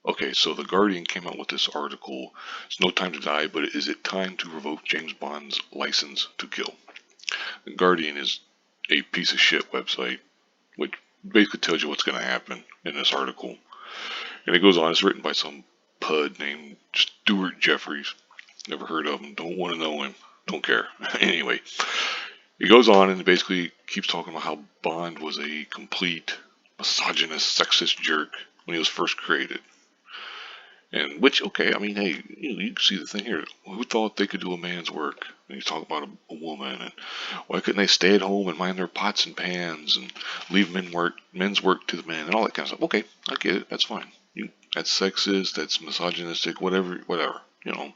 Okay, so The Guardian came out with this article. It's No Time to Die, but is it time to revoke James Bond's license to kill? The Guardian is a piece of shit website, which basically tells you what's going to happen in this article. And it goes on, it's written by some pud named Stuart Jeffries. Never heard of him, don't want to know him, don't care. Anyway, he goes on and basically keeps talking about how Bond was a complete misogynist, sexist jerk when he was first created. And which, okay, I mean, hey, you can see the thing here. Who thought they could do a man's work? And he's talking about a woman, and why couldn't they stay at home and mind their pots and pans and leave men's work to the men, and all that kind of stuff? Okay, I get it. That's fine. That's sexist. That's misogynistic. Whatever. You know.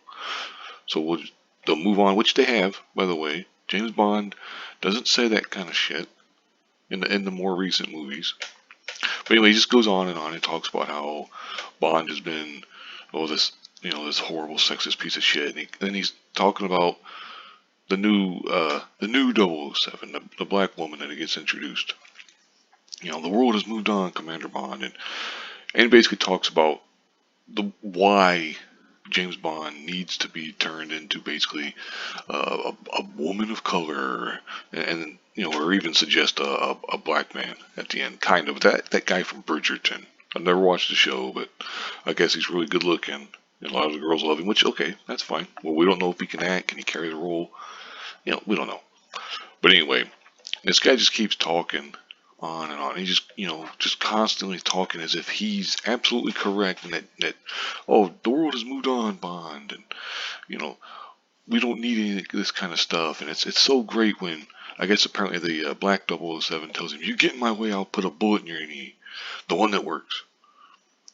So they'll move on, which they have, by the way. James Bond doesn't say that kind of shit in the more recent movies. But anyway, he just goes on and talks about how Bond has been, this, this horrible sexist piece of shit. And then he's talking about the new 007, the black woman that gets introduced. The world has moved on, Commander Bond, and basically talks about the why James Bond needs to be turned into basically a woman of color, and or even suggest a black man at the end, kind of that guy from Bridgerton. I've never watched the show, but I guess he's really good looking. And a lot of the girls love him, which okay, that's fine. Well, we don't know if he can act, can he carry the role? We don't know. But anyway, this guy just keeps talking on and on. He just constantly talking as if he's absolutely correct, and that oh, the world has moved on, Bond, and you know we don't need any of this kind of stuff. And it's so great when I guess apparently the black 007 tells him, "You get in my way, I'll put a bullet in your knee," the one that works.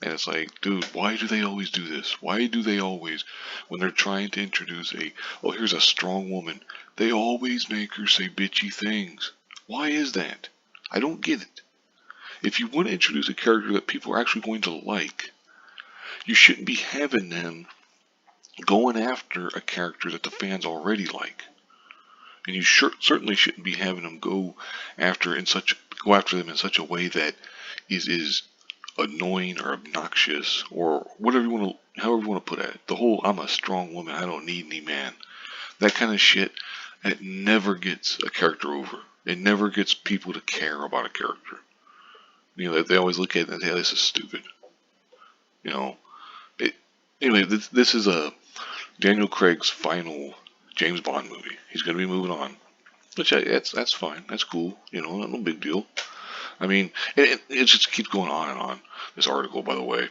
And it's like, dude, why do they always do this? Why do they always, when they're trying to introduce here's a strong woman, they always make her say bitchy things? Why is that? I don't get it. If you want to introduce a character that people are actually going to like, you shouldn't be having them going after a character that the fans already like. And you certainly shouldn't be having them go after them in such a way that is annoying or obnoxious or however you want to put it. The whole "I'm a strong woman, I don't need any man," that kind of shit, that never gets a character over. It never gets people to care about a character. They always look at it and say, "This is stupid." You know. It, anyway, this is a Daniel Craig's final James Bond movie. He's going to be moving on, which that's fine. That's cool. No big deal. I mean, it just keeps going on and on. This article, by the way,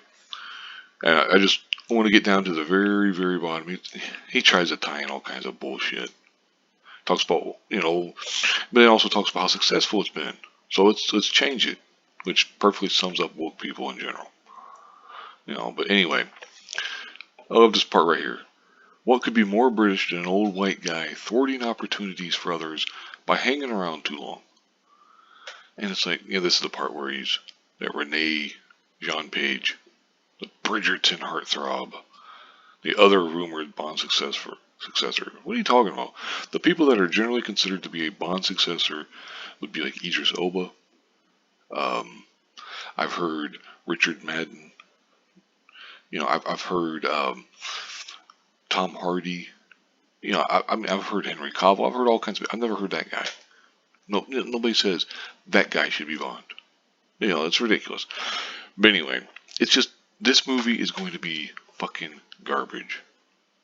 and I just want to get down to the very, very bottom. He tries to tie in all kinds of bullshit. Talks about, but it also talks about how successful it's been. So let's change it, which perfectly sums up woke people in general. But anyway, I love this part right here. What could be more British than an old white guy thwarting opportunities for others by hanging around too long? And it's like, this is the part where he's that Renee Jean Page, the Bridgerton heartthrob, the other rumored Bond successor. What are you talking about? The people that are generally considered to be a Bond successor would be like Idris Elba. I've heard Richard Madden. I've heard Tom Hardy. I've heard Henry Cavill. I've heard all kinds of. I've never heard that guy. No, nobody says that guy should be Bond. It's ridiculous. But anyway, it's just this movie is going to be fucking garbage.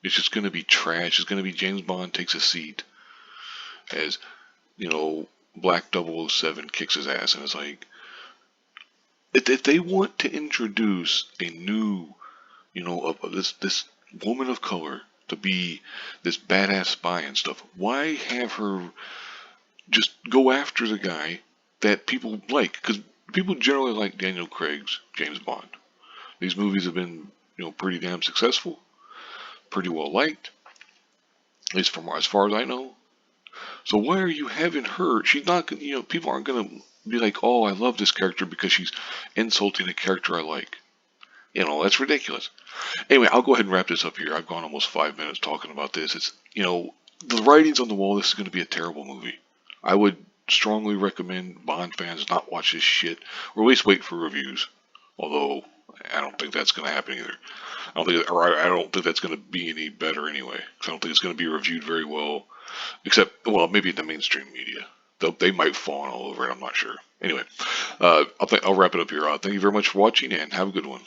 It's just going to be trash. It's going to be James Bond takes a seat as Black 007 kicks his ass, and it's like if they want to introduce a new this woman of color to be this badass spy and stuff, why have her just go after the guy that people like? Because people generally like Daniel Craig's James Bond. These movies have been pretty damn successful, pretty well liked, at least from as far as I know. So why are you having her? She's not, people aren't gonna be like, "Oh, I love this character because she's insulting a character I like." That's ridiculous. Anyway, I'll go ahead and wrap this up here. I've gone almost 5 minutes talking about this. It's, the writing's on the wall. This is going to be a terrible movie. I would strongly recommend Bond fans not watch this shit, or at least wait for reviews. Although, I don't think that's going to happen either. I don't think that's going to be any better anyway. 'Cause I don't think it's going to be reviewed very well, except well, maybe in the mainstream media. They might fawn all over it. I'm not sure. Anyway, I'll wrap it up here. Thank you very much for watching, and have a good one.